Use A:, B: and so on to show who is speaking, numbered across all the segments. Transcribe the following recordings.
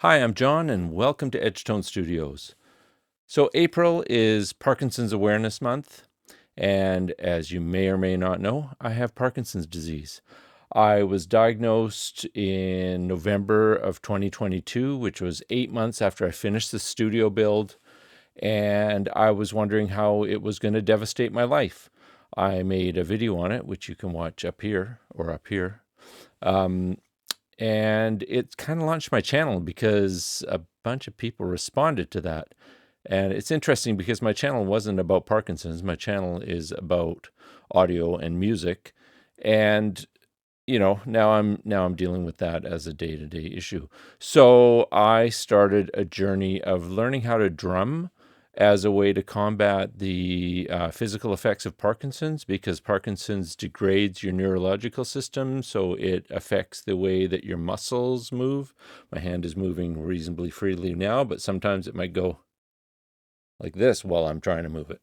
A: Hi, I'm John, and welcome to Edgetone Studios. So, April is Parkinson's Awareness Month, and as you may or may not know, I have Parkinson's disease. I was diagnosed in November of 2022, which was 8 months after I finished the studio build, and I was wondering how it was going to devastate my life. I made a video on it, which you can watch up here or up here. And it kind of launched my channel because a bunch of people responded to that. And it's interesting because my channel wasn't about Parkinson's. My channel is about audio and music. And now I'm dealing with that as a day-to-day issue. So I started a journey of learning how to drum as a way to combat the physical effects of Parkinson's, because Parkinson's degrades your neurological system, so it affects the way that your muscles move. My hand is moving reasonably freely now, but sometimes it might go like this while I'm trying to move it.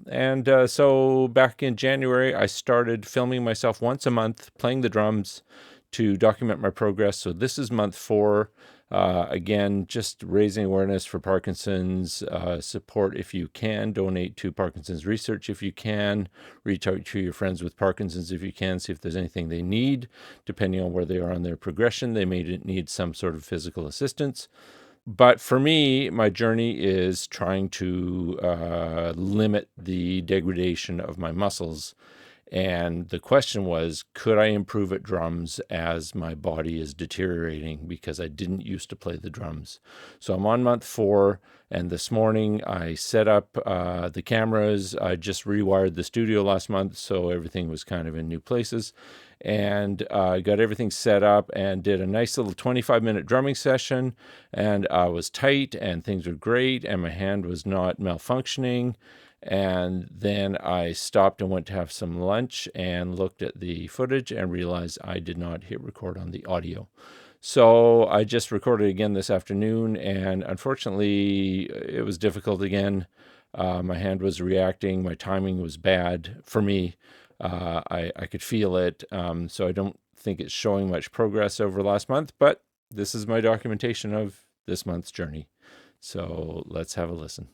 A: And so back in January, I started filming myself once a month, playing the drums to document my progress. So this is month 4. Again, just raising awareness for Parkinson's, support if you can, donate to Parkinson's research if you can, reach out to your friends with Parkinson's if you can, see if there's anything they need. Depending on where they are on their progression, they may need some sort of physical assistance. But for me, my journey is trying to limit the degradation of my muscles. And the question was, could I improve at drums as my body is deteriorating, because I didn't used to play the drums. So I'm on month 4, and this morning I set up the cameras. I just rewired the studio last month, so everything was kind of in new places. And I got everything set up and did a nice little 25-minute drumming session. And I was tight and things were great, and my hand was not malfunctioning. And then I stopped and went to have some lunch and looked at the footage and realized I did not hit record on the audio. So I just recorded again this afternoon, and unfortunately it was difficult again. My hand was reacting. My timing was bad for me. I could feel it. So I don't think it's showing much progress over last month, but this is my documentation of this month's journey. So let's have a listen.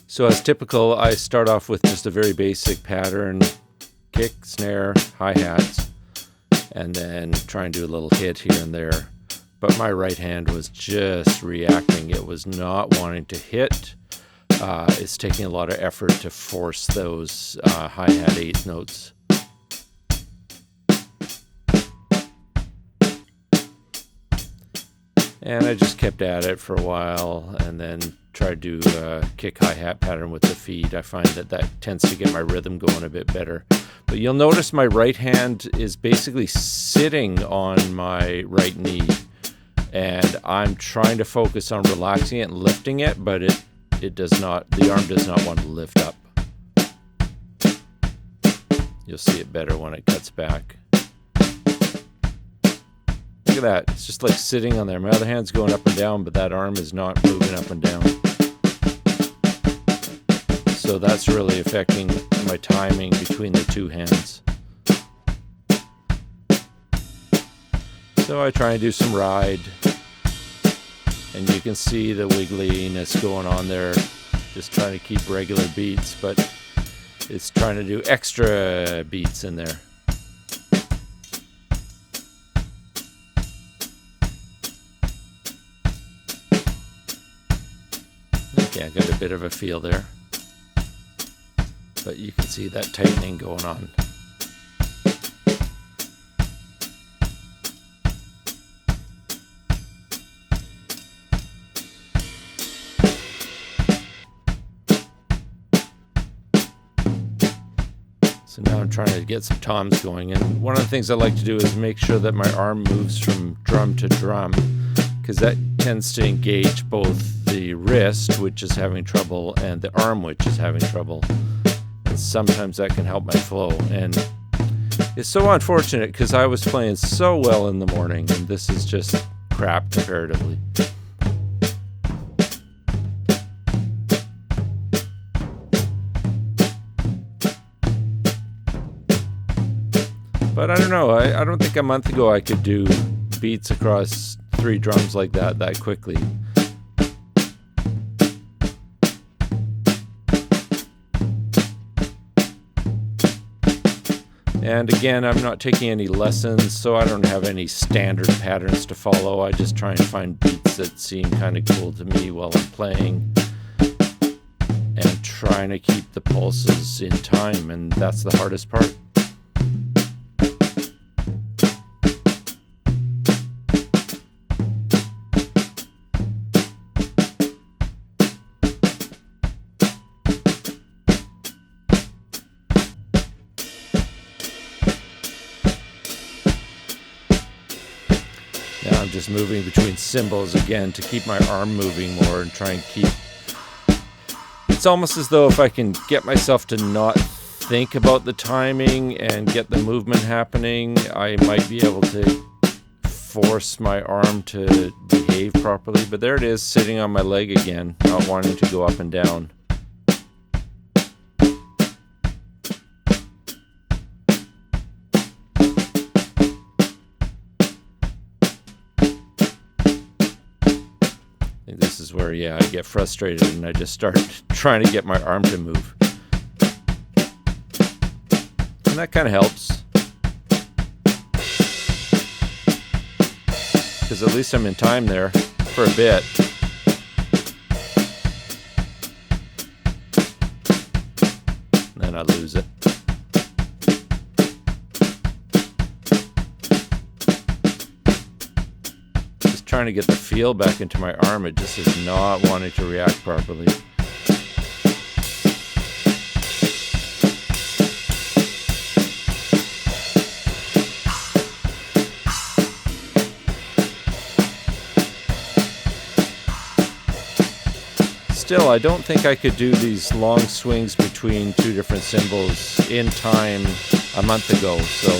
A: So as typical, I start off with just a very basic pattern: kick, snare, hi-hats, and then try and do a little hit here and there. But my right hand was just reacting. It was not wanting to hit. It's taking a lot of effort to force those hi-hat 8th notes. And I just kept at it for a while, and then tried to kick hi-hat pattern with the feet. I find that tends to get my rhythm going a bit better. But you'll notice my right hand is basically sitting on my right knee, and I'm trying to focus on relaxing it and lifting it, but it does not, the arm does not want to lift up. You'll see it better when it cuts back. Look at that, it's just like sitting on there. My other hand's going up and down, but that arm is not moving up and down. So that's really affecting my timing between the two hands. So I try and do some ride, and you can see the wiggliness going on there, just trying to keep regular beats, but it's trying to do extra beats in there. Okay, I got a bit of a feel there, but you can see that tightening going on. So now I'm trying to get some toms going, and one of the things I like to do is make sure that my arm moves from drum to drum, because that tends to engage both the wrist, which is having trouble, and the arm, which is having trouble. And sometimes that can help my flow. And it's so unfortunate because I was playing so well in the morning, and this is just crap comparatively. But I don't know. I don't think a month ago I could do beats across 3 drums like that quickly. And again, I'm not taking any lessons, so I don't have any standard patterns to follow. I just try and find beats that seem kind of cool to me while I'm playing, and trying to keep the pulses in time, and that's the hardest part. Now I'm just moving between cymbals again to keep my arm moving more and try and keep... It's almost as though if I can get myself to not think about the timing and get the movement happening, I might be able to force my arm to behave properly. But there it is, sitting on my leg again, not wanting to go up and down. This is where, I get frustrated and I just start trying to get my arm to move. And that kind of helps. Because at least I'm in time there for a bit. And then I lose it. Trying to get the feel back into my arm. It just is not wanting to react properly. Still, I don't think I could do these long swings between 2 different cymbals in time a month ago, so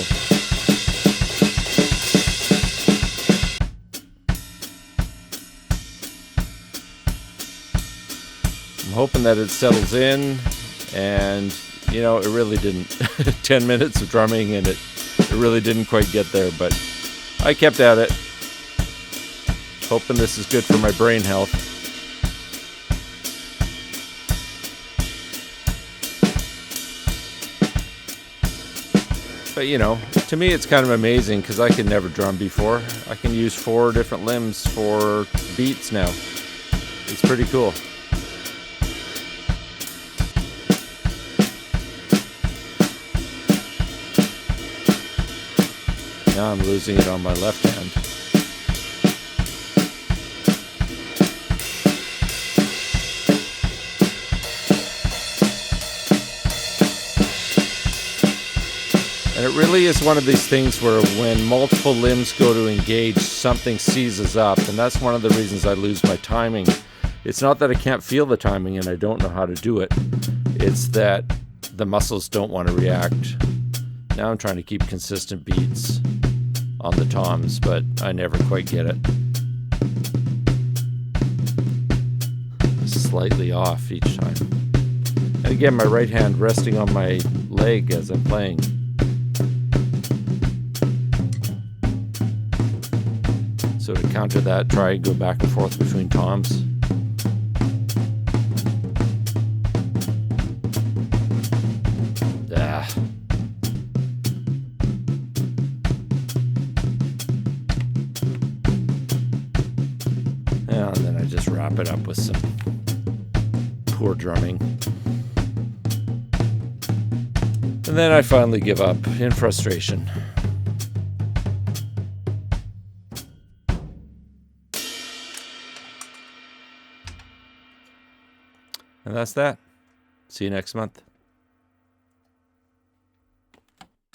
A: I'm hoping that it settles in, and it really didn't. 10 minutes of drumming and it really didn't quite get there, but I kept at it, hoping this is good for my brain health. But to me it's kind of amazing because I could never drum before. I can use 4 different limbs for beats now. It's pretty cool. Now I'm losing it on my left hand. And it really is one of these things where when multiple limbs go to engage, something seizes up, and that's one of the reasons I lose my timing. It's not that I can't feel the timing and I don't know how to do it. It's that the muscles don't want to react. Now I'm trying to keep consistent beats on the toms, but I never quite get it. Slightly off each time. And again, my right hand resting on my leg as I'm playing. So to counter that, try and go back and forth between toms. And then I just wrap it up with some poor drumming. And then I finally give up in frustration. And that's that. See you next month.